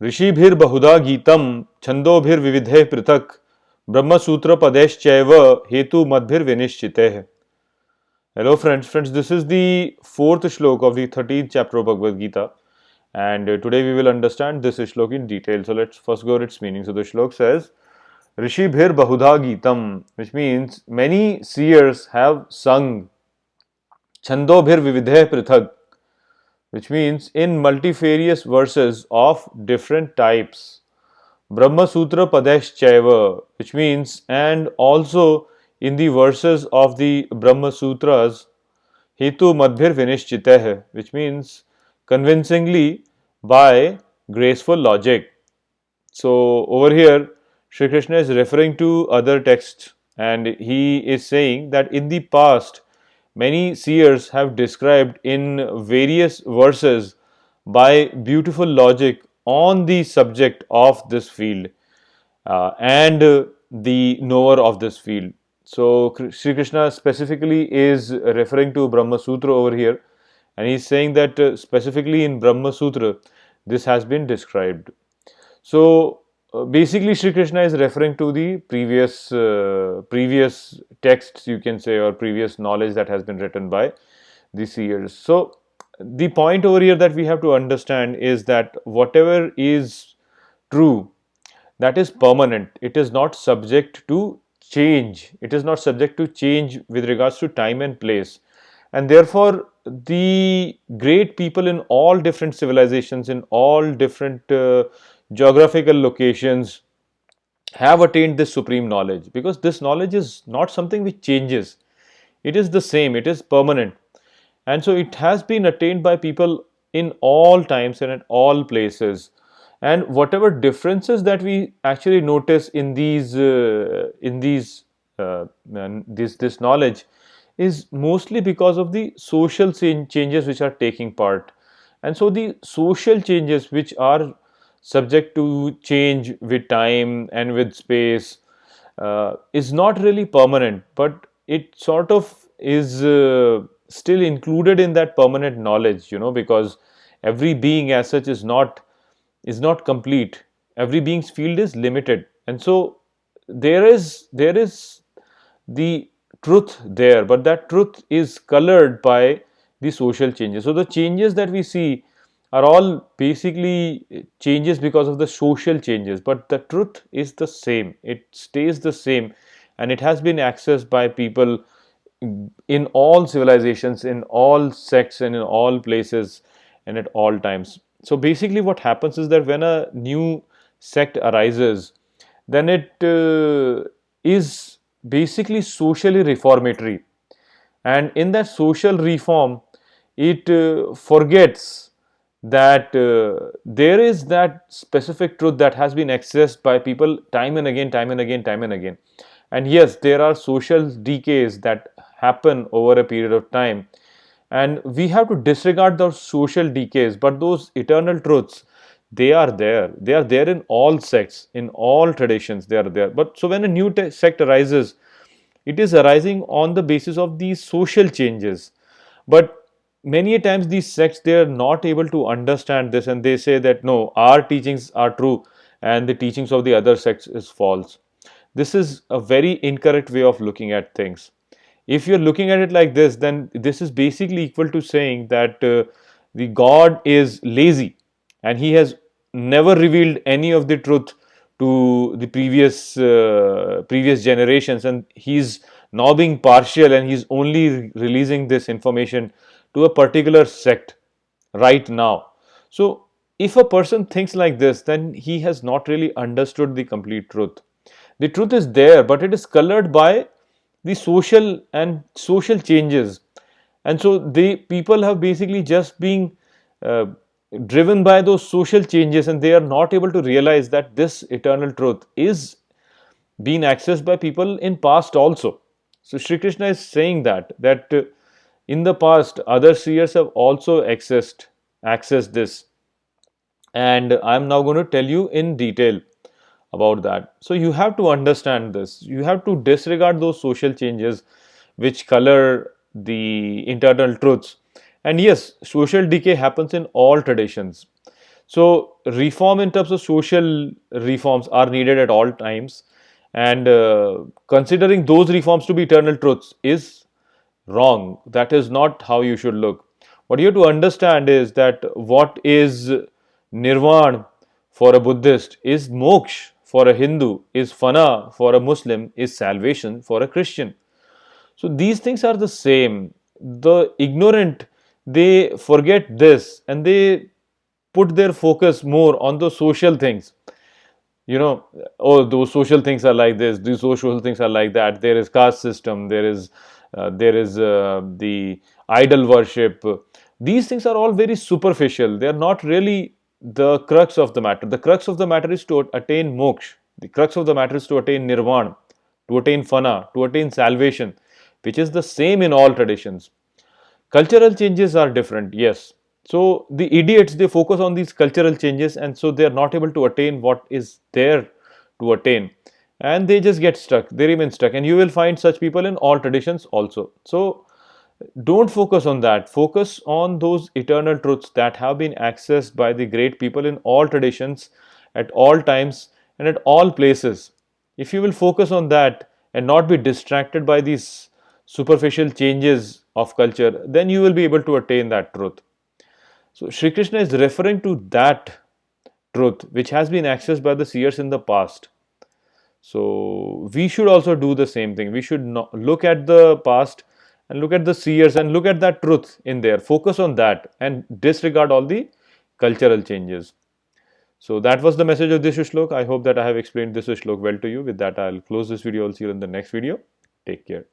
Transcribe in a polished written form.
ऋषिभिर बहुधा गीतम छंदोभिर विविधे पृथक ब्रह्म सूत्र पदैश्चैव हेतु मद्भिर विनिश्चितैः. Hello friends, this is the fourth shloka of the 13th chapter of Bhagavad Gita, and today we will understand this shloka in detail. So let's first go over its meaning. So the shloka says, Rishibhir bahudha gitam, which means many seers have sung, Chandobhir vividhe prithak, which means in multifarious verses of different types. Brahma Sutra Padeshchaiva, which means and also in the verses of the Brahma Sutras, Hetu Madhbir Vinishchiteh, which means convincingly by graceful logic. So over here, Sri Krishna is referring to other texts and he is saying that in the past, many seers have described in various verses by beautiful logic on the subject of this field and the knower of this field. So Sri Krishna specifically is referring to Brahma Sutra over here, and he is saying that specifically in Brahma Sutra this has been described. So basically Sri Krishna is referring to the previous texts, you can say, or previous knowledge that has been written by the seers. So the point over here that we have to understand is that whatever is true, that is permanent. It is not subject to change. It is not subject to change with regards to time and place. And therefore, the great people in all different civilizations, in all different geographical locations, have attained this supreme knowledge, because this knowledge is not something which changes. It is the same, it is permanent. And so it has been attained by people in all times and at all places. And whatever differences that we actually notice in this knowledge is mostly because of the social changes which are taking part. And so the social changes which are subject to change with time and with space is not really permanent, but it sort of is still included in that permanent knowledge, because every being as such is not complete. Every being's field is limited, and so there is the truth there, but that truth is colored by the social changes. So the changes that we see are all basically changes because of the social changes, but the truth is the same. It stays the same, and it has been accessed by people in all civilizations, in all sects, and in all places, and at all times. So basically what happens is that when a new sect arises, then it is basically socially reformatory, and in that social reform it forgets that there is that specific truth that has been accessed by people time and again, time and again, time and again. And yes, there are social decays that happen over a period of time, and we have to disregard those social decays, but those eternal truths, they are there in all sects, in all traditions, they are there. But so when a new sect arises, it is arising on the basis of these social changes. But many a times these sects, they are not able to understand this, and they say that no, our teachings are true and the teachings of the other sects is false. This is a very incorrect way of looking at things. If you're looking at it like this, then this is basically equal to saying that the God is lazy and he has never revealed any of the truth to the previous generations, and he's now being partial and he's only releasing this information to a particular sect right now. So if a person thinks like this, then he has not really understood the complete truth. The truth is there, but it is colored by the social changes, and so the people have basically just been driven by those social changes, and they are not able to realize that this eternal truth is being accessed by people in past also. So Sri Krishna is saying that in the past other seers have also accessed this, and I am now going to tell you in detail about that. So you have to understand this. You have to disregard those social changes which color the internal truths. And yes, social decay happens in all traditions. So reform in terms of social reforms are needed at all times, and considering those reforms to be eternal truths is wrong. That is not how you should look. What you have to understand is that what is nirvana for a Buddhist is moksha for a Hindu, is fana for a Muslim, is salvation for a Christian. So these things are the same. The ignorant, they forget this and they put their focus more on the social things. You know, oh, those social things are like this, these social things are like that. There is caste system, there is the idol worship. These things are all very superficial. They are not really the crux of the matter. The crux of the matter is to attain moksha. The crux of the matter is to attain nirvana, to attain fana, to attain salvation, which is the same in all traditions. Cultural changes are different, yes. So the idiots, they focus on these cultural changes, and so they are not able to attain what is there to attain, and they just get stuck, they remain stuck, and you will find such people in all traditions also. So don't focus on that. Focus on those eternal truths that have been accessed by the great people in all traditions, at all times, and at all places. If you will focus on that and not be distracted by these superficial changes of culture, then you will be able to attain that truth. So, Sri Krishna is referring to that truth which has been accessed by the seers in the past. So we should also do the same thing. We should look at the past and look at the seers and look at that truth in there. Focus on that and disregard all the cultural changes. So that was the message of this shlok. I hope that I have explained this shlok well to you. With that, I'll close this video. I'll see you in the next video. Take care.